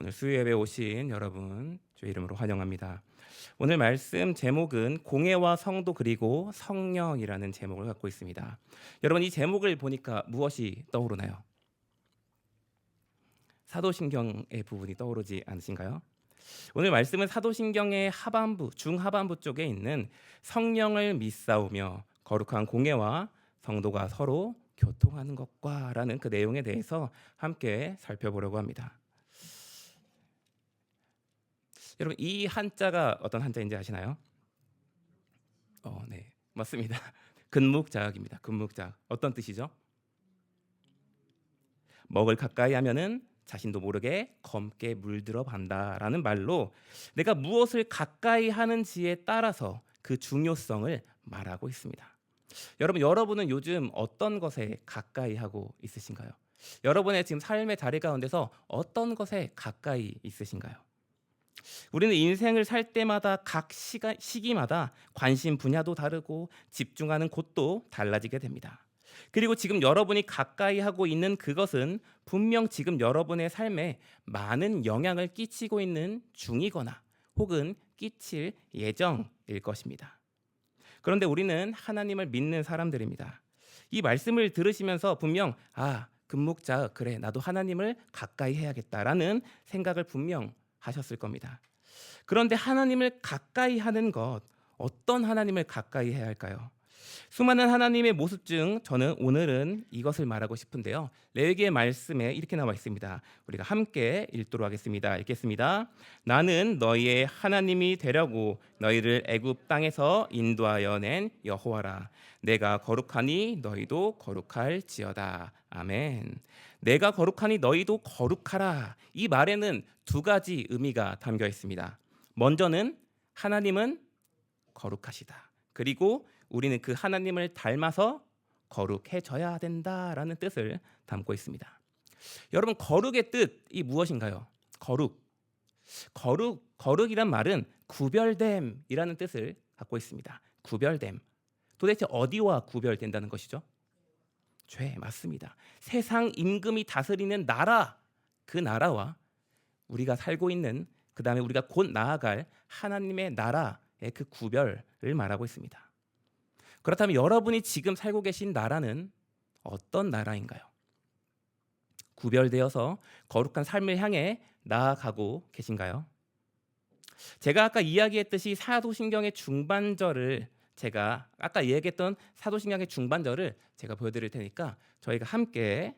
오늘 수요예배 오신 여러분 주의 이름으로 환영합니다. 오늘 말씀 제목은 공예와 성도 그리고 성령이라는 제목을 갖고 있습니다. 여러분 이 제목을 보니까 무엇이 떠오르나요? 사도신경의 부분이 떠오르지 않으신가요? 오늘 말씀은 사도신경의 하반부, 중하반부 쪽에 있는 성령을 믿사오며 거룩한 공예와 성도가 서로 교통하는 것과 라는 그 내용에 대해서 함께 살펴보려고 합니다. 여러분 이 한자가 어떤 한자인지 아시나요? 네, 맞습니다. 근묵자학입니다. 근묵자학. 어떤 뜻이죠? 먹을 가까이 하면은 자신도 모르게 검게 물들어 간다라는 말로 내가 무엇을 가까이 하는지에 따라서 그 중요성을 말하고 있습니다. 여러분은 요즘 어떤 것에 가까이 하고 있으신가요? 여러분의 지금 삶의 자리 가운데서 어떤 것에 가까이 있으신가요? 우리는 인생을 살 때마다 각 시기마다 관심 분야도 다르고 집중하는 곳도 달라지게 됩니다. 그리고 지금 여러분이 가까이 하고 있는 그것은 분명 지금 여러분의 삶에 많은 영향을 끼치고 있는 중이거나 혹은 끼칠 예정일 것입니다. 그런데 우리는 하나님을 믿는 사람들입니다. 이 말씀을 들으시면서 분명 금묵자 그래 나도 하나님을 가까이 해야겠다라는 생각을 분명 하셨을 겁니다. 그런데 하나님을 가까이 하는 것, 어떤 하나님을 가까이 해야 할까요? 수많은 하나님의 모습 중 저는 오늘은 이것을 말하고 싶은데요. 레위기의 말씀에 이렇게 나와 있습니다. 우리가 함께 읽도록 하겠습니다. 읽겠습니다. 나는 너희의 하나님이 되려고 너희를 애굽 땅에서 인도하여 낸 여호와라. 내가 거룩하니 너희도 거룩할지어다. 아멘. 내가 거룩하니 너희도 거룩하라. 이 말에는 두 가지 의미가 담겨 있습니다. 먼저는 하나님은 거룩하시다. 그리고 우리는 그 하나님을 닮아서 거룩해져야 된다라는 뜻을 담고 있습니다. 여러분 거룩의 뜻이 무엇인가요? 거룩이란 말은 구별됨이라는 뜻을 갖고 있습니다. 구별됨. 도대체 어디와 구별된다는 것이죠? 죄, 맞습니다. 세상 임금이 다스리는 나라, 그 나라와 우리가 살고 있는 그 다음에 우리가 곧 나아갈 하나님의 나라의 그 구별을 말하고 있습니다. 그렇다면 여러분이 지금 살고 계신 나라는 어떤 나라인가요? 구별되어서 거룩한 삶을 향해 나아가고 계신가요? 제가 아까 이야기했듯이 사도신경의 중반절을 제가 아까 얘기했던 사도신경의 중반절을 제가 보여드릴 테니까 저희가 함께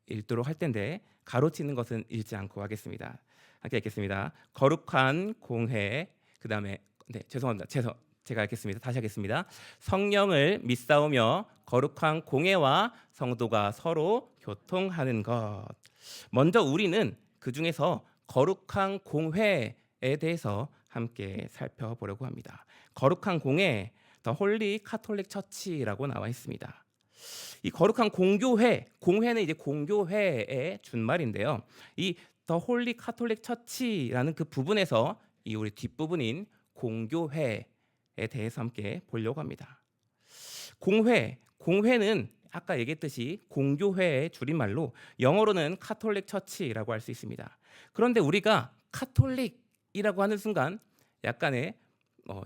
읽도록 할 텐데 가로치는 것은 읽지 않고 하겠습니다. 함께 읽겠습니다. 거룩한 공회 그 다음에 죄송합니다. 제가 읽겠습니다. 다시 하겠습니다. 성령을 믿사오며 거룩한 공회와 성도가 서로 교통하는 것. 먼저 우리는 그 중에서 거룩한 공회에 대해서 함께 살펴보려고 합니다. 거룩한 공회, 더 홀리 카톨릭 처치라고 나와 있습니다. 이 거룩한 공회는 이제 공교회의 준말인데요. 이 더 홀리 카톨릭 처치라는 그 부분에서 이 우리 뒷부분인 공교회에 대해서 함께 보려고 합니다. 공회는 아까 얘기했듯이 공교회의 줄임말로 영어로는 카톨릭 처치라고 할 수 있습니다. 그런데 우리가 카톨릭이라고 하는 순간 약간의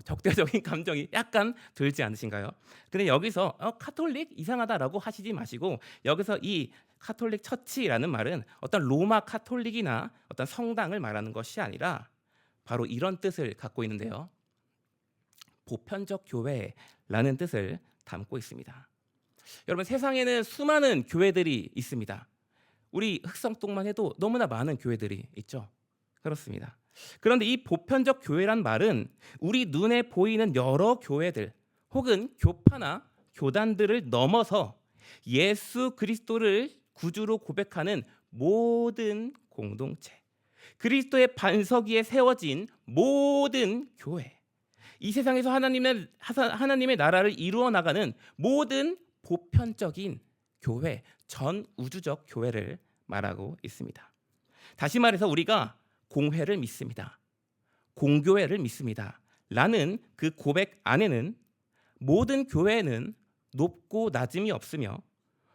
적대적인 감정이 약간 들지 않으신가요? 근데 여기서 카톨릭 이상하다라고 하시지 마시고 여기서 이 카톨릭 처치라는 말은 어떤 로마 카톨릭이나 어떤 성당을 말하는 것이 아니라 바로 이런 뜻을 갖고 있는데요. 보편적 교회라는 뜻을 담고 있습니다. 여러분 세상에는 수많은 교회들이 있습니다. 우리 흑성동만 해도 너무나 많은 교회들이 있죠. 그렇습니다. 그런데 이 보편적 교회란 말은 우리 눈에 보이는 여러 교회들 혹은 교파나 교단들을 넘어서 예수 그리스도를 구주로 고백하는 모든 공동체, 그리스도의 반석 위에 세워진 모든 교회, 이 세상에서 하나님의 나라를 이루어 나가는 모든 보편적인 교회, 전 우주적 교회를 말하고 있습니다. 다시 말해서 우리가 공회를 믿습니다. 공교회를 믿습니다. 라는 그 고백 안에는 모든 교회는 높고 낮음이 없으며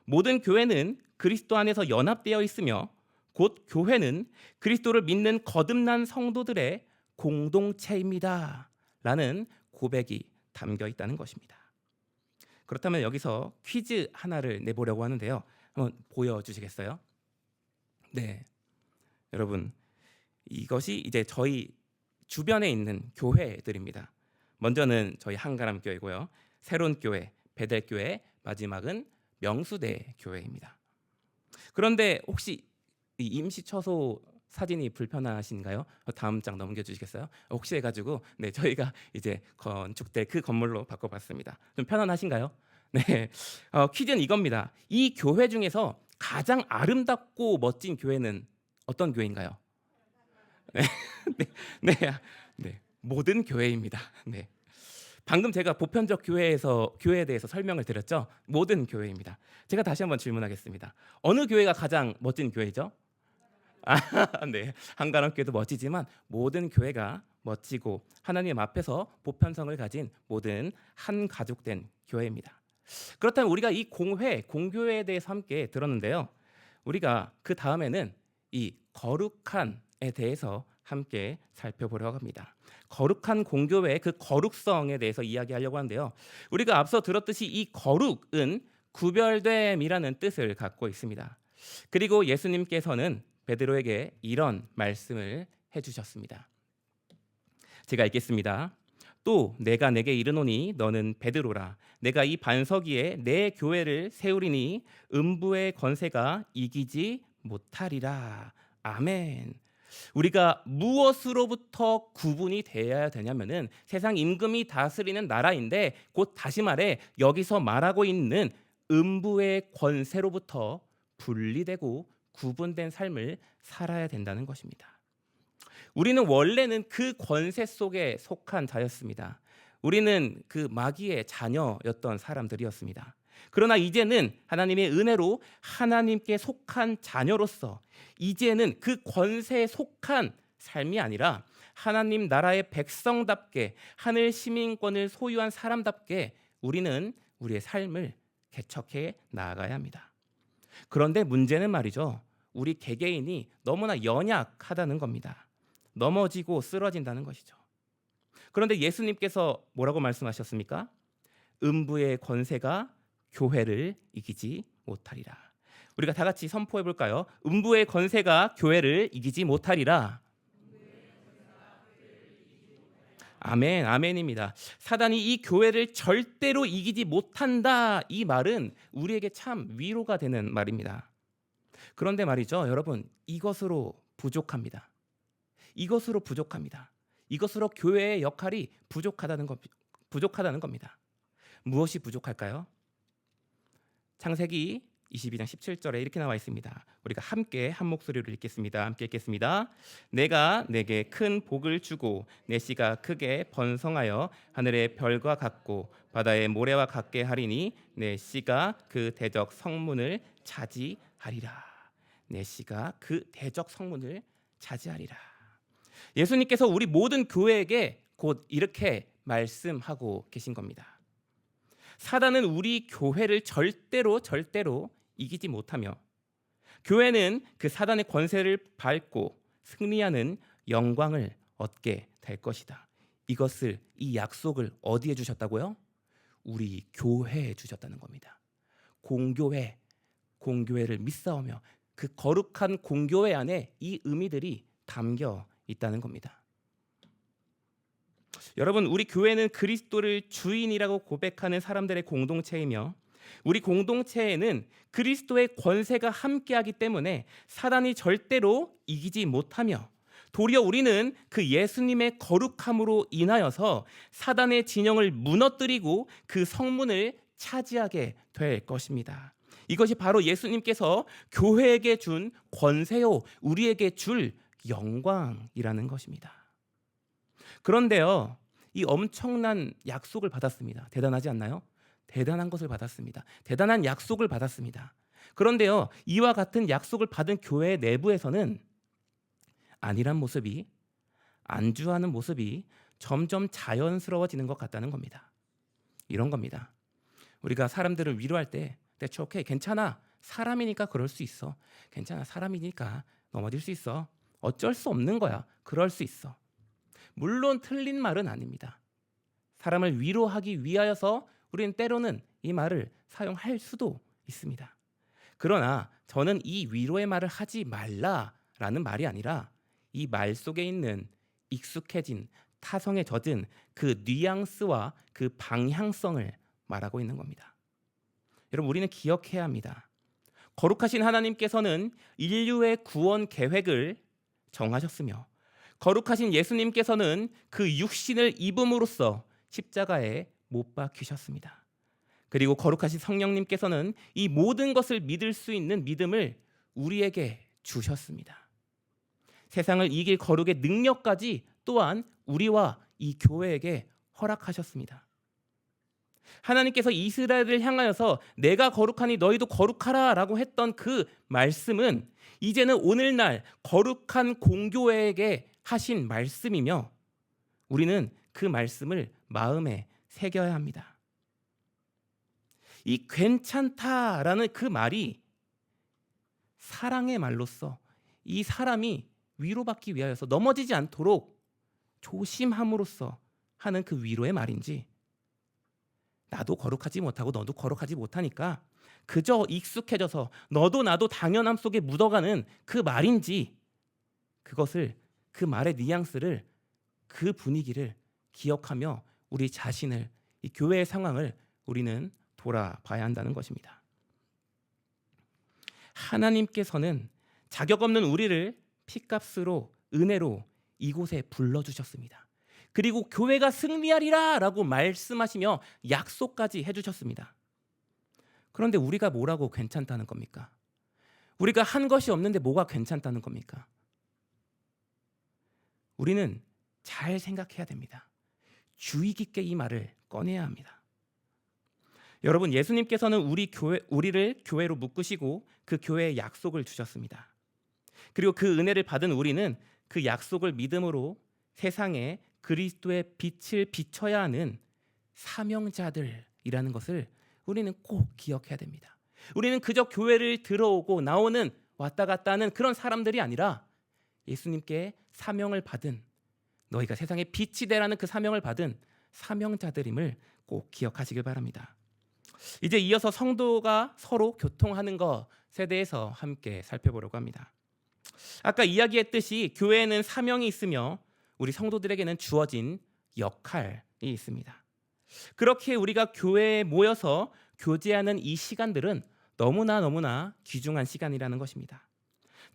모든 교회는 그리스도 안에서 연합되어 있으며 곧 교회는 그리스도를 믿는 거듭난 성도들의 공동체입니다. 라는 고백이 담겨 있다는 것입니다. 그렇다면 여기서 퀴즈 하나를 내보려고 하는데요. 한번 보여주시겠어요? 네, 여러분, 이것이 이제 저희 주변에 있는 교회들입니다. 먼저는 저희 한가람 교회고요. 새로운 교회, 베델 교회, 마지막은 명수대 교회입니다. 그런데 혹시 이 임시처소 사진이 불편하신가요? 다음 장 넘겨주시겠어요? 혹시 해가지고 네, 저희가 이제 건축될 그 건물로 바꿔봤습니다. 좀 편안하신가요? 네, 퀴즈는 이겁니다. 이 교회 중에서 가장 아름답고 멋진 교회는 어떤 교회인가요? 네, 네, 네, 모든 교회입니다. 네, 방금 제가 보편적 교회에 대해서 설명을 드렸죠. 모든 교회입니다. 제가 다시 한번 질문하겠습니다. 어느 교회가 가장 멋진 교회죠? 아, 네, 한가람 교회도 멋지지만 모든 교회가 멋지고 하나님 앞에서 보편성을 가진 모든 한 가족된 교회입니다. 그렇다면 우리가 이 공교회에 대해서 함께 들었는데요. 우리가 그 다음에는 이 거룩한에 대해서 함께 살펴보려고 합니다. 거룩한 공교회의 그 거룩성에 대해서 이야기하려고 하는데요. 우리가 앞서 들었듯이 이 거룩은 구별됨이라는 뜻을 갖고 있습니다. 그리고 예수님께서는 베드로에게 이런 말씀을 해주셨습니다. 제가 읽겠습니다. 또 내가 내게 이르노니 너는 베드로라. 내가 이 반석 위에 내 교회를 세우리니 음부의 권세가 이기지 못하리라. 아멘. 우리가 무엇으로부터 구분이 되어야 되냐면은 세상 임금이 다스리는 나라인데, 곧 다시 말해 여기서 말하고 있는 음부의 권세로부터 분리되고 구분된 삶을 살아야 된다는 것입니다. 우리는 원래는 그 권세 속에 속한 자였습니다. 우리는 그 마귀의 자녀였던 사람들이었습니다. 그러나 이제는 하나님의 은혜로 하나님께 속한 자녀로서 이제는 그 권세에 속한 삶이 아니라 하나님 나라의 백성답게 하늘 시민권을 소유한 사람답게 우리는 우리의 삶을 개척해 나아가야 합니다. 그런데 문제는 말이죠. 우리 개개인이 너무나 연약하다는 겁니다. 넘어지고 쓰러진다는 것이죠. 그런데 예수님께서 뭐라고 말씀하셨습니까? 음부의 권세가 교회를 이기지 못하리라. 우리가 다 같이 선포해 볼까요? 음부의 권세가 교회를 이기지 못하리라. 아멘, 아멘입니다. 사단이 이 교회를 절대로 이기지 못한다. 이 말은 우리에게 참 위로가 되는 말입니다. 그런데 말이죠, 여러분, 이것으로 부족합니다. 이것으로 부족합니다. 이것으로 교회의 역할이 부족하다는 겁니다. 무엇이 부족할까요? 창세기 22장 17절에 이렇게 나와 있습니다. 우리가 함께 한 목소리로 읽겠습니다. 함께 읽겠습니다. 내가 내게 큰 복을 주고 내 씨가 크게 번성하여 하늘의 별과 같고 바다의 모래와 같게 하리니 내 씨가 그 대적 성문을 차지하리라. 내 씨가 그 대적 성문을 차지하리라. 예수님께서 우리 모든 교회에게 곧 이렇게 말씀하고 계신 겁니다. 사단은 우리 교회를 절대로 이기지 못하며 교회는 그 사단의 권세를 밟고 승리하는 영광을 얻게 될 것이다. 이 약속을 어디에 주셨다고요? 우리 교회에 주셨다는 겁니다. 공교회를 믿사오며 그 거룩한 공교회 안에 이 의미들이 담겨 있다는 겁니다. 여러분, 우리 교회는 그리스도를 주인이라고 고백하는 사람들의 공동체이며 우리 공동체에는 그리스도의 권세가 함께하기 때문에 사단이 절대로 이기지 못하며 도리어 우리는 그 예수님의 거룩함으로 인하여서 사단의 진영을 무너뜨리고 그 성문을 차지하게 될 것입니다. 이것이 바로 예수님께서 교회에게 준 권세요, 우리에게 줄 영광이라는 것입니다. 그런데요, 이 엄청난 약속을 받았습니다. 대단하지 않나요? 대단한 것을 받았습니다. 대단한 약속을 받았습니다. 그런데요, 이와 같은 약속을 받은 교회 내부에서는 안일한 모습이, 안주하는 모습이 점점 자연스러워지는 것 같다는 겁니다. 이런 겁니다. 우리가 사람들을 위로할 때 That's okay, 괜찮아, 사람이니까 그럴 수 있어, 괜찮아, 사람이니까 넘어질 수 있어. 어쩔 수 없는 거야. 그럴 수 있어. 물론 틀린 말은 아닙니다. 사람을 위로하기 위하여서 우리는 때로는 이 말을 사용할 수도 있습니다. 그러나 저는 이 위로의 말을 하지 말라라는 말이 아니라 이 말 속에 있는 익숙해진 타성에 젖은 그 뉘앙스와 그 방향성을 말하고 있는 겁니다. 여러분, 우리는 기억해야 합니다. 거룩하신 하나님께서는 인류의 구원 계획을 정하셨으며 거룩하신 예수님께서는 그 육신을 입음으로써 십자가에 못 박히셨습니다. 그리고 거룩하신 성령님께서는 이 모든 것을 믿을 수 있는 믿음을 우리에게 주셨습니다. 세상을 이길 거룩의 능력까지 또한 우리와 이 교회에게 허락하셨습니다. 하나님께서 이스라엘을 향하여서 내가 거룩하니 너희도 거룩하라 라고 했던 그 말씀은 이제는 오늘날 거룩한 공교회에게 하신 말씀이며 우리는 그 말씀을 마음에 새겨야 합니다. 이 괜찮다라는 그 말이 사랑의 말로써 이 사람이 위로받기 위하여서 넘어지지 않도록 조심함으로써 하는 그 위로의 말인지 나도 거룩하지 못하고 너도 거룩하지 못하니까 그저 익숙해져서 너도 나도 당연함 속에 묻어가는 그 말인지 그것을 그 말의 뉘앙스를 그 분위기를 기억하며 우리 자신을 이 교회의 상황을 우리는 돌아봐야 한다는 것입니다. 하나님께서는 자격 없는 우리를 피값으로 은혜로 이곳에 불러주셨습니다. 그리고 교회가 승리하리라 라고 말씀하시며 약속까지 해주셨습니다. 그런데 우리가 뭐라고 괜찮다는 겁니까? 우리가 한 것이 없는데 뭐가 괜찮다는 겁니까? 우리는 잘 생각해야 됩니다. 주의 깊게 이 말을 꺼내야 합니다. 여러분, 예수님께서는 우리를 교회로 묶으시고 그 교회에 약속을 주셨습니다. 그리고 그 은혜를 받은 우리는 그 약속을 믿음으로 세상에 그리스도의 빛을 비춰야 하는 사명자들이라는 것을 우리는 꼭 기억해야 됩니다. 우리는 그저 교회를 들어오고 나오는 왔다 갔다 하는 그런 사람들이 아니라 예수님께 사명을 받은 너희가 세상의 빛이 되라는 그 사명을 받은 사명자들임을 꼭 기억하시길 바랍니다. 이제 이어서 성도가 서로 교통하는 것에 대해서 함께 살펴보려고 합니다. 아까 이야기했듯이 교회에는 사명이 있으며 우리 성도들에게는 주어진 역할이 있습니다. 그렇게 우리가 교회에 모여서 교제하는 이 시간들은 너무나 귀중한 시간이라는 것입니다.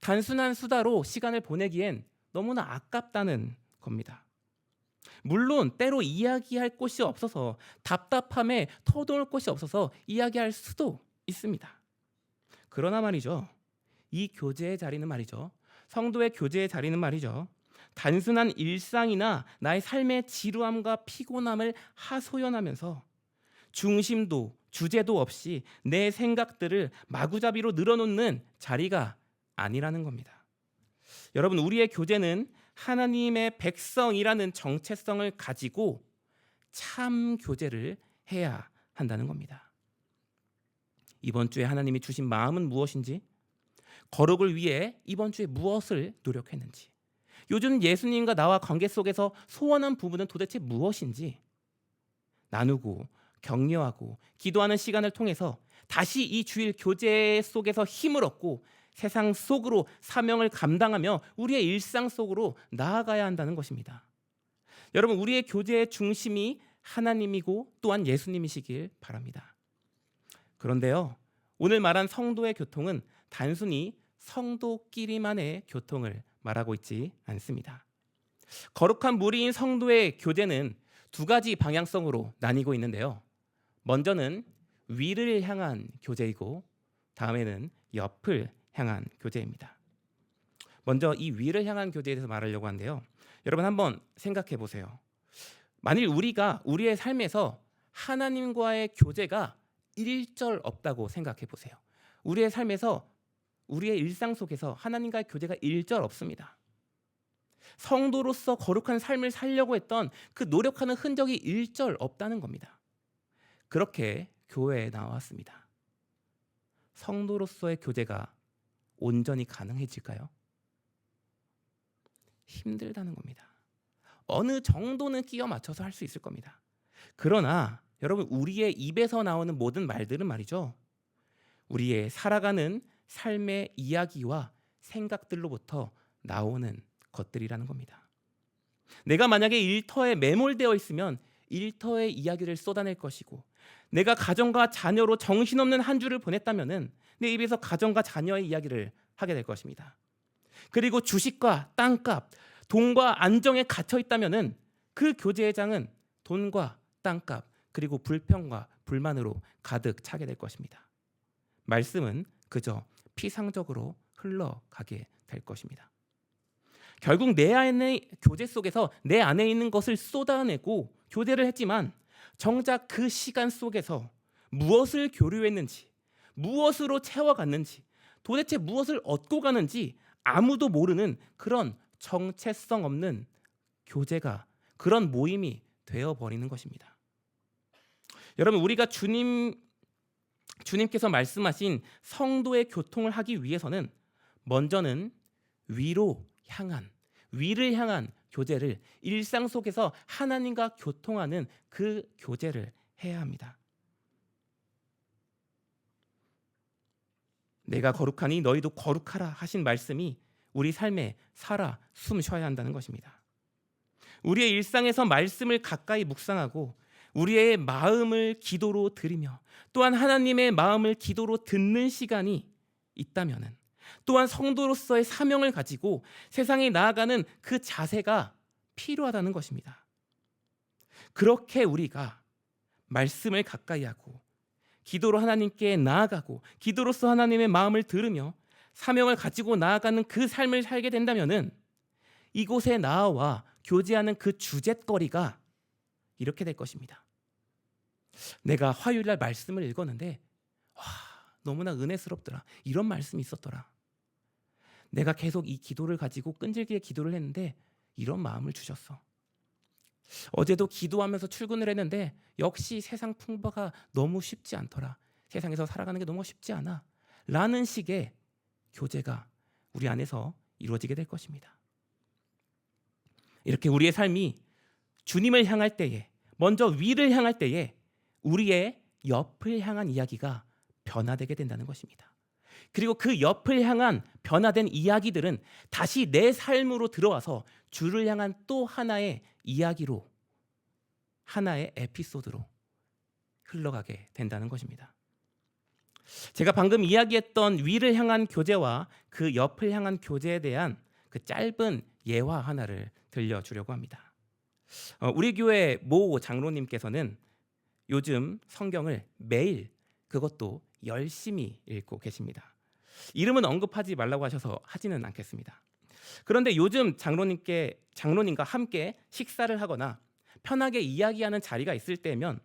단순한 수다로 시간을 보내기엔 너무나 아깝다는 겁니다. 물론 때로 이야기할 곳이 없어서 답답함에 터놓을 곳이 없어서 이야기할 수도 있습니다. 그러나 말이죠, 이 교제의 자리는 말이죠, 성도의 교제의 자리는 말이죠, 단순한 일상이나 나의 삶의 지루함과 피곤함을 하소연하면서 중심도 주제도 없이 내 생각들을 마구잡이로 늘어놓는 자리가 아니라는 겁니다. 여러분, 우리의 교제는 하나님의 백성이라는 정체성을 가지고 참 교제를 해야 한다는 겁니다. 이번 주에 하나님이 주신 마음은 무엇인지, 거룩을 위해 이번 주에 무엇을 노력했는지, 요즘 예수님과 나와 관계 속에서 소원한 부분은 도대체 무엇인지 나누고 격려하고 기도하는 시간을 통해서 다시 이 주일 교제 속에서 힘을 얻고 세상 속으로 사명을 감당하며 우리의 일상 속으로 나아가야 한다는 것입니다. 여러분, 우리의 교제의 중심이 하나님이고 또한 예수님이시길 바랍니다. 그런데요, 오늘 말한 성도의 교통은 단순히 성도끼리만의 교통을 말하고 있지 않습니다. 거룩한 무리인 성도의 교제는 두 가지 방향성으로 나뉘고 있는데요. 먼저는 위를 향한 교제이고 다음에는 옆을 향한 교제입니다. 먼저 이 위를 향한 교제에 대해서 말하려고 하는데요. 여러분, 한번 생각해 보세요. 만일 우리가 우리의 삶에서 하나님과의 교제가 일절 없다고 생각해 보세요. 우리의 삶에서 우리의 일상 속에서 하나님과의 교제가 일절 없습니다. 성도로서 거룩한 삶을 살려고 했던 그 노력하는 흔적이 일절 없다는 겁니다. 그렇게 교회에 나왔습니다. 성도로서의 교제가 온전히 가능해질까요? 힘들다는 겁니다. 어느 정도는 끼워 맞춰서 할 수 있을 겁니다. 그러나 여러분, 우리의 입에서 나오는 모든 말들은 말이죠, 우리의 살아가는 삶의 이야기와 생각들로부터 나오는 것들이라는 겁니다. 내가 만약에 일터에 매몰되어 있으면 일터의 이야기를 쏟아낼 것이고, 내가 가정과 자녀로 정신없는 한 주를 보냈다면은 내 입에서 가정과 자녀의 이야기를 하게 될 것입니다. 그리고 주식과 땅값, 돈과 안정에 갇혀 있다면은 그 교제장은 돈과 땅값, 그리고 불평과 불만으로 가득 차게 될 것입니다. 말씀은 그저 피상적으로 흘러가게 될 것입니다. 결국 내 안의 교제 속에서 내 안에 있는 것을 쏟아내고 교제를 했지만, 정작 그 시간 속에서 무엇을 교류했는지, 무엇으로 채워갔는지, 도대체 무엇을 얻고 가는지 아무도 모르는 그런 정체성 없는 교제가, 그런 모임이 되어버리는 것입니다. 여러분, 우리가 주님께서 말씀하신 성도의 교통을 하기 위해서는 먼저는 위를 향한 교제를, 일상 속에서 하나님과 교통하는 그 교제를 해야 합니다. 내가 거룩하니 너희도 거룩하라 하신 말씀이 우리 삶에 살아 숨쉬어야 한다는 것입니다. 우리의 일상에서 말씀을 가까이 묵상하고 우리의 마음을 기도로 드리며, 또한 하나님의 마음을 기도로 듣는 시간이 있다면은, 또한 성도로서의 사명을 가지고 세상에 나아가는 그 자세가 필요하다는 것입니다. 그렇게 우리가 말씀을 가까이 하고 기도로 하나님께 나아가고 기도로서 하나님의 마음을 들으며 사명을 가지고 나아가는 그 삶을 살게 된다면은, 이곳에 나와 교제하는 그 주제거리가 이렇게 될 것입니다. 내가 화요일날 말씀을 읽었는데 너무나 은혜스럽더라, 이런 말씀이 있었더라. 내가 계속 이 기도를 가지고 끈질기게 기도를 했는데 이런 마음을 주셨어. 어제도 기도하면서 출근을 했는데 역시 세상 풍파가 너무 쉽지 않더라. 세상에서 살아가는 게 너무 쉽지 않아. 라는 식의 교제가 우리 안에서 이루어지게 될 것입니다. 이렇게 우리의 삶이 주님을 향할 때에, 먼저 위를 향할 때에 우리의 옆을 향한 이야기가 변화되게 된다는 것입니다. 그리고 그 옆을 향한 변화된 이야기들은 다시 내 삶으로 들어와서 주를 향한 또 하나의 이야기로, 하나의 에피소드로 흘러가게 된다는 것입니다. 제가 방금 이야기했던 위를 향한 교제와 그 옆을 향한 교제에 대한 그 짧은 예화 하나를 들려주려고 합니다. 우리 교회 모 장로님께서는 요즘 성경을 매일, 그것도 열심히 읽고 계십니다. 이름은 언급하지 말라고 하셔서 하지는 않겠습니다. 그런데 요즘 장로님과 함께 식사를 하거나 편하게 이야기하는 자리가 있을 때면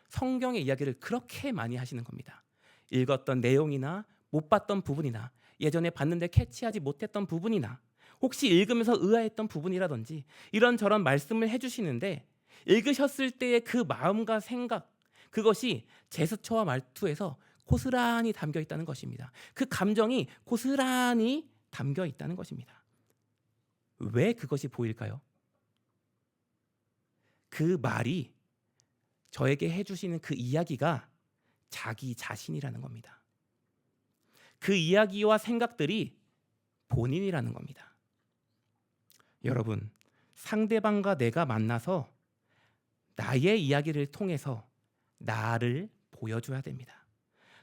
성경의 이야기를 그렇게 많이 하시는 겁니다. 읽었던 내용이나 못 봤던 부분이나 예전에 봤는데 캐치하지 못했던 부분이나 혹시 읽으면서 의아했던 부분이라든지 이런저런 말씀을 해주시는데, 읽으셨을 때의 그 마음과 생각, 그것이 제스처와 말투에서 고스란히 담겨 있다는 것입니다. 그 감정이 고스란히 담겨 있다는 것입니다. 왜 그것이 보일까요? 그 말이, 저에게 해주시는 그 이야기가 자기 자신이라는 겁니다. 그 이야기와 생각들이 본인이라는 겁니다. 여러분, 상대방과 내가 만나서 나의 이야기를 통해서 나를 보여줘야 됩니다.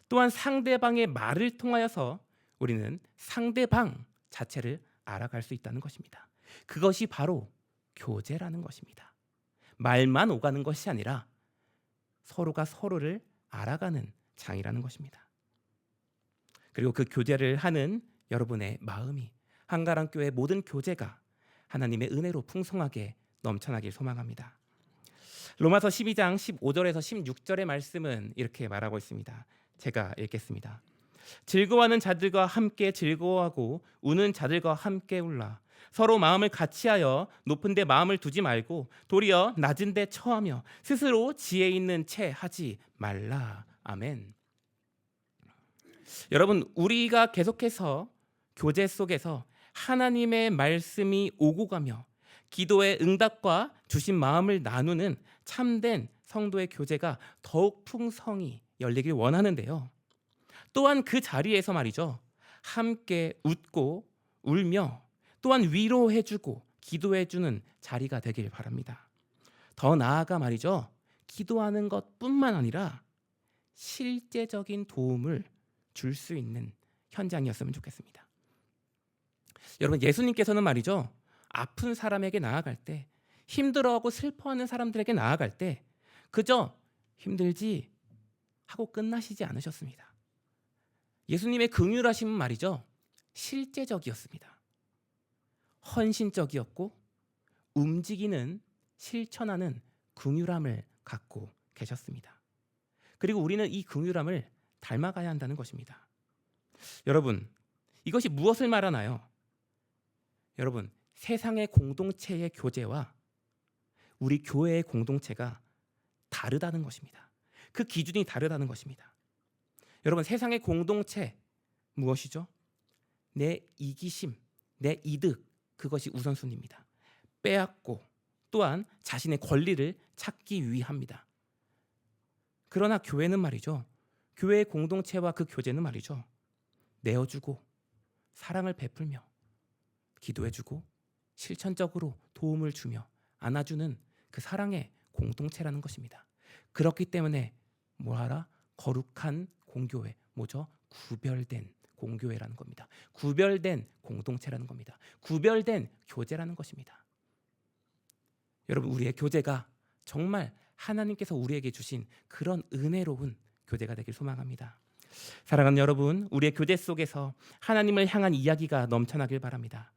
또한 상대방의 말을 통하여서 우리는 상대방 자체를 알아갈 수 있다는 것입니다. 그것이 바로 교제라는 것입니다. 말만 오가는 것이 아니라 서로가 서로를 알아가는 장이라는 것입니다. 그리고 그 교제를 하는 여러분의 마음이, 한가람교회 모든 교제가 하나님의 은혜로 풍성하게 넘쳐나길 소망합니다. 로마서 12장 15절에서 16절의 말씀은 이렇게 말하고 있습니다. 제가 읽겠습니다. 즐거워하는 자들과 함께 즐거워하고 우는 자들과 함께 울라. 서로 마음을 같이하여 높은 데 마음을 두지 말고 도리어 낮은 데 처하며 스스로 지혜 있는 채 하지 말라. 아멘. 여러분, 우리가 계속해서 교제 속에서 하나님의 말씀이 오고 가며 기도의 응답과 주신 마음을 나누는 참된 성도의 교제가 더욱 풍성히 열리길 원하는데요. 또한 그 자리에서 말이죠. 함께 웃고 울며 또한 위로해주고 기도해주는 자리가 되길 바랍니다. 더 나아가 말이죠. 기도하는 것뿐만 아니라 실제적인 도움을 줄 수 있는 현장이었으면 좋겠습니다. 여러분, 예수님께서는 말이죠. 아픈 사람에게 나아갈 때, 힘들어하고 슬퍼하는 사람들에게 나아갈 때 그저 힘들지 하고 끝나시지 않으셨습니다. 예수님의 긍휼하심은 말이죠. 실제적이었습니다. 헌신적이었고 움직이는 실천하는 긍휼함을 갖고 계셨습니다. 그리고 우리는 이 긍휼함을 닮아가야 한다는 것입니다. 여러분, 이것이 무엇을 말하나요? 여러분, 세상의 공동체의 교제와 우리 교회의 공동체가 다르다는 것입니다. 그 기준이 다르다는 것입니다. 여러분, 세상의 공동체 무엇이죠? 내 이기심, 내 이득, 그것이 우선순위입니다. 빼앗고 또한 자신의 권리를 찾기 위함입니다. 그러나 교회는 말이죠. 교회의 공동체와 그 교제는 말이죠. 내어주고 사랑을 베풀며 기도해주고 실천적으로 도움을 주며 안아주는 그 사랑의 공동체라는 것입니다. 그렇기 때문에 뭐하라? 거룩한 공교회, 뭐죠? 구별된 공교회라는 겁니다. 구별된 공동체라는 겁니다. 구별된 교제라는 것입니다. 여러분, 우리의 교제가 정말 하나님께서 우리에게 주신 그런 은혜로운 교제가 되길 소망합니다. 사랑하는 여러분, 우리의 교제 속에서 하나님을 향한 이야기가 넘쳐나길 바랍니다.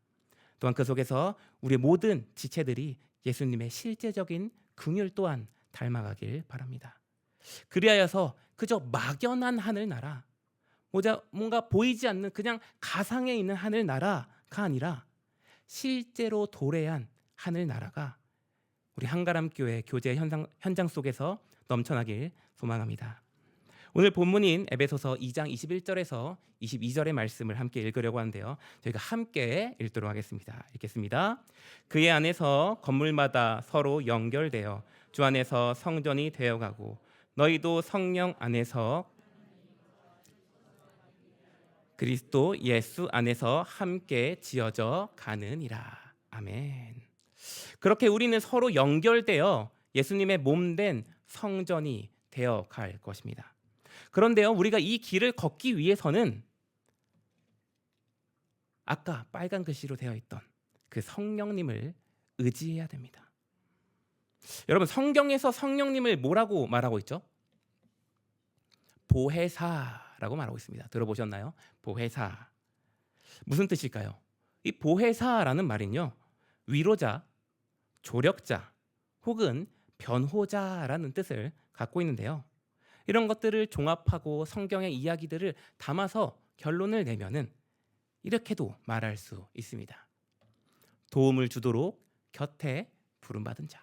또한 그 속에서 우리의 모든 지체들이 예수님의 실제적인 긍휼 또한 닮아가길 바랍니다. 그리하여서 그저 막연한 하늘나라, 뭔가 보이지 않는 그냥 가상에 있는 하늘나라가 아니라 실제로 도래한 하늘나라가 우리 한가람교회 교제 현장 속에서 넘쳐나길 소망합니다. 오늘 본문인 에베소서 2장 21절에서 22절의 말씀을 함께 읽으려고 하는데요. 저희가 함께 읽도록 하겠습니다. 읽겠습니다. 그의 안에서 건물마다 서로 연결되어 주 안에서 성전이 되어가고 너희도 성령 안에서 그리스도 예수 안에서 함께 지어져 가느니라. 아멘. 그렇게 우리는 서로 연결되어 예수님의 몸된 성전이 되어 갈 것입니다. 그런데요, 우리가 이 길을 걷기 위해서는 아까 빨간 글씨로 되어 있던 그 성령님을 의지해야 됩니다. 여러분, 성경에서 성령님을 뭐라고 말하고 있죠? 보혜사라고 말하고 있습니다. 들어보셨나요? 보혜사. 무슨 뜻일까요? 이 보혜사라는 말은요, 위로자, 조력자 혹은 변호자라는 뜻을 갖고 있는데요. 이런 것들을 종합하고 성경의 이야기들을 담아서 결론을 내면은 이렇게도 말할 수 있습니다. 도움을 주도록 곁에 부름받은 자.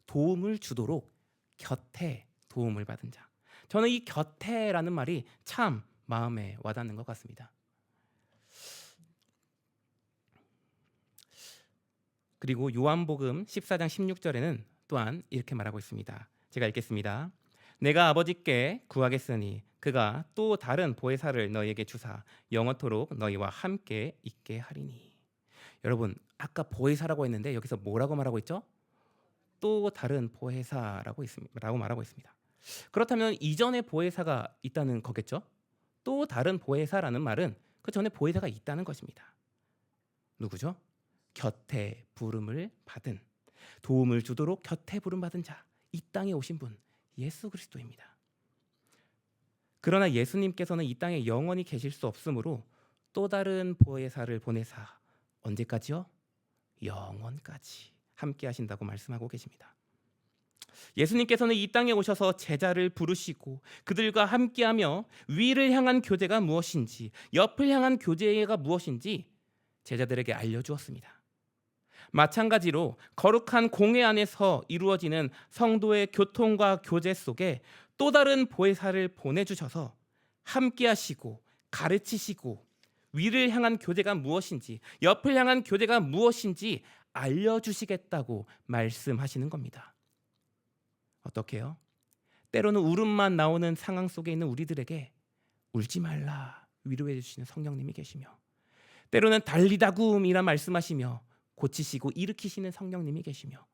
도움을 주도록 곁에 도움을 받은 자. 저는 이 곁에라는 말이 참 마음에 와닿는 것 같습니다. 그리고 요한복음 14장 16절에는 또한 이렇게 말하고 있습니다. 제가 읽겠습니다. 내가 아버지께 구하겠으니 그가 또 다른 보혜사를 너희에게 주사 영원토록 너희와 함께 있게 하리니. 여러분, 아까 보혜사라고 했는데 여기서 뭐라고 말하고 있죠? 또 다른 보혜사라고 말하고 있습니다. 그렇다면 이전에 보혜사가 있다는 거겠죠? 또 다른 보혜사라는 말은 그 전에 보혜사가 있다는 것입니다. 누구죠? 곁에 부름을 받은, 도움을 주도록 곁에 부름받은 자, 이 땅에 오신 분, 예수 그리스도입니다. 그러나 예수님께서는 이 땅에 영원히 계실 수 없으므로 또 다른 보혜사를 보내사 언제까지요? 영원까지 함께 하신다고 말씀하고 계십니다. 예수님께서는 이 땅에 오셔서 제자를 부르시고 그들과 함께하며 위를 향한 교제가 무엇인지, 옆을 향한 교제가 무엇인지 제자들에게 알려주었습니다. 마찬가지로 거룩한 공회 안에서 이루어지는 성도의 교통과 교제 속에 또 다른 보혜사를 보내주셔서 함께하시고 가르치시고 위를 향한 교제가 무엇인지, 옆을 향한 교제가 무엇인지 알려주시겠다고 말씀하시는 겁니다. 어떻게요? 때로는 울음만 나오는 상황 속에 있는 우리들에게 울지 말라 위로해 주시는 성령님이 계시며, 때로는 달리다굼이라 말씀하시며 고치시고 일으키시는 성령님이 계시며,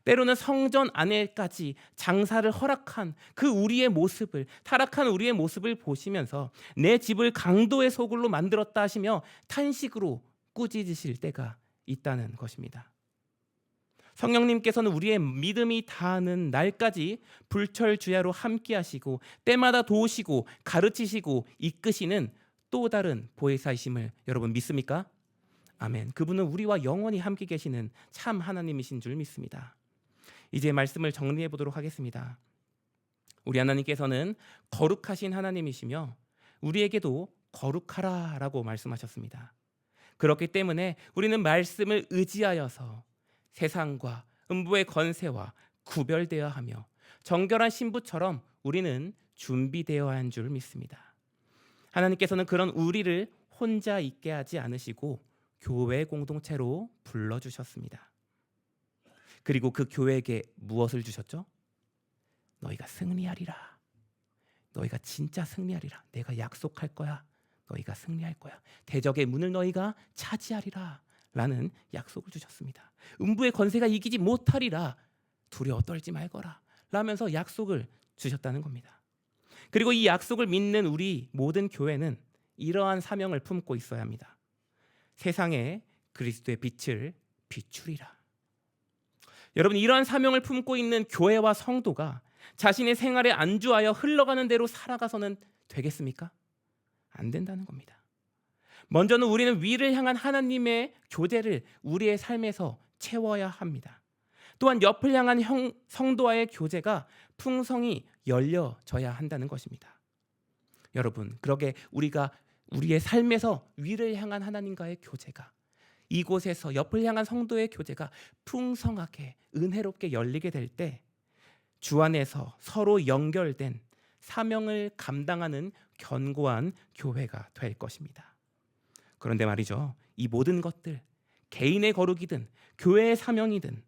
때로는 성전 안에까지 장사를 허락한 그 우리의 모습을, 타락한 우리의 모습을 보시면서 내 집을 강도의 소굴로 만들었다 하시며 탄식으로 꾸짖으실 때가 있다는 것입니다. 성령님께서는 우리의 믿음이 다하는 날까지 불철주야로 함께 하시고 때마다 도우시고 가르치시고 이끄시는 또 다른 보혜사이심을 여러분 믿습니까? 아멘. 그분은 우리와 영원히 함께 계시는 참 하나님이신 줄 믿습니다. 이제 말씀을 정리해 보도록 하겠습니다. 우리 하나님께서는 거룩하신 하나님이시며 우리에게도 거룩하라라고 말씀하셨습니다. 그렇기 때문에 우리는 말씀을 의지하여서 세상과 음부의 권세와 구별되어야 하며 정결한 신부처럼 우리는 준비되어야 한 줄 믿습니다. 하나님께서는 그런 우리를 혼자 있게 하지 않으시고 교회 공동체로 불러주셨습니다. 그리고 그 교회에게 무엇을 주셨죠? 너희가 승리하리라. 너희가 진짜 승리하리라. 내가 약속할 거야. 너희가 승리할 거야. 대적의 문을 너희가 차지하리라 라는 약속을 주셨습니다. 음부의 권세가 이기지 못하리라. 두려워 떨지 말거라 라면서 약속을 주셨다는 겁니다. 그리고 이 약속을 믿는 우리 모든 교회는 이러한 사명을 품고 있어야 합니다. 세상에 그리스도의 빛을 비추리라. 여러분, 이러한 사명을 품고 있는 교회와 성도가 자신의 생활에 안주하여 흘러가는 대로 살아가서는 되겠습니까? 안 된다는 겁니다. 먼저는 우리는 위를 향한 하나님의 교제를 우리의 삶에서 채워야 합니다. 또한 옆을 향한 성도와의 교제가 풍성히 열려져야 한다는 것입니다. 여러분, 그러게 우리가 우리의 삶에서 위를 향한 하나님과의 교제가, 이곳에서 옆을 향한 성도의 교제가 풍성하게 은혜롭게 열리게 될 때 주 안에서 서로 연결된 사명을 감당하는 견고한 교회가 될 것입니다. 그런데 말이죠, 이 모든 것들, 개인의 거룩이든 교회의 사명이든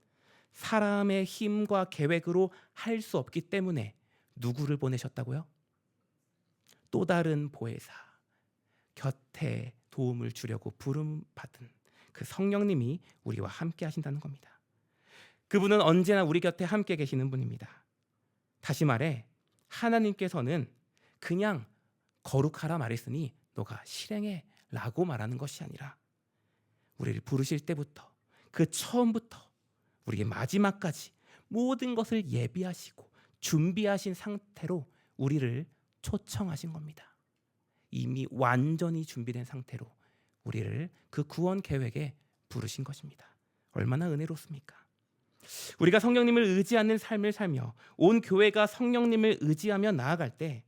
사람의 힘과 계획으로 할 수 없기 때문에 누구를 보내셨다고요? 또 다른 보혜사, 곁에 도움을 주려고 부름받은 그 성령님이 우리와 함께 하신다는 겁니다. 그분은 언제나 우리 곁에 함께 계시는 분입니다. 다시 말해, 하나님께서는 그냥 거룩하라 말했으니 너가 실행해 라고 말하는 것이 아니라 우리를 부르실 때부터 그 처음부터 우리의 마지막까지 모든 것을 예비하시고 준비하신 상태로 우리를 초청하신 겁니다. 이미 완전히 준비된 상태로 우리를 그 구원 계획에 부르신 것입니다. 얼마나 은혜롭습니까? 우리가 성령님을 의지하는 삶을 살며 온 교회가 성령님을 의지하며 나아갈 때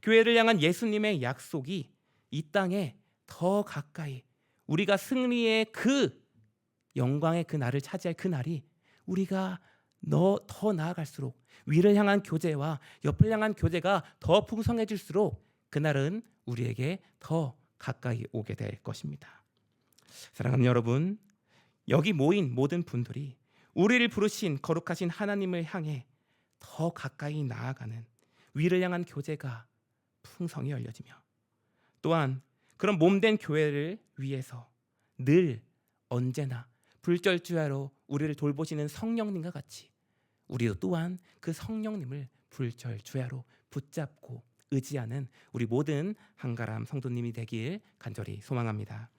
교회를 향한 예수님의 약속이 이 땅에 더 가까이, 우리가 승리의 그 영광의 그 날을 차지할 그 날이 우리가 더 나아갈수록 위를 향한 교제와 옆을 향한 교제가 더 풍성해질수록 그날은 우리에게 더 가까이 오게 될 것입니다. 사랑하는 여러분, 여기 모인 모든 분들이 우리를 부르신 거룩하신 하나님을 향해 더 가까이 나아가는 위를 향한 교제가 풍성히 열려지며, 또한 그런 몸된 교회를 위해서 늘 언제나 불철주야로 우리를 돌보시는 성령님과 같이 우리도 또한 그 성령님을 불철주야로 붙잡고 의지하는 우리 모든 한가람 성도님이 되길 간절히 소망합니다.